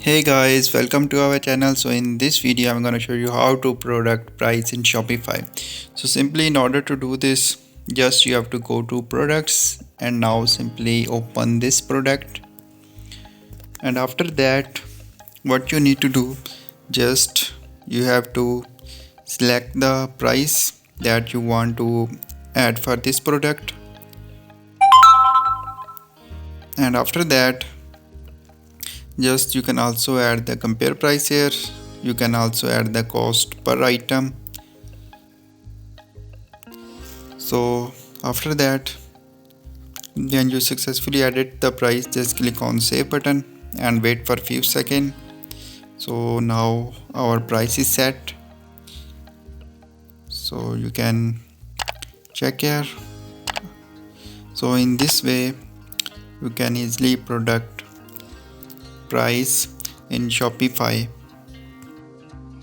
Hey guys, welcome to our channel. So in this video I'm going to show you how to product price in Shopify. So simply in order to do this, just you have to go to products and now simply open this product, and after that what you need to do, just you have to select the price that you want to add for this product, and after that just you can also add the compare price here. You can also add the cost per item. So after that, then you successfully added the price, just click on save button and wait for few seconds. So now our price is set, so you can check here. So in this way you can easily product price in Shopify.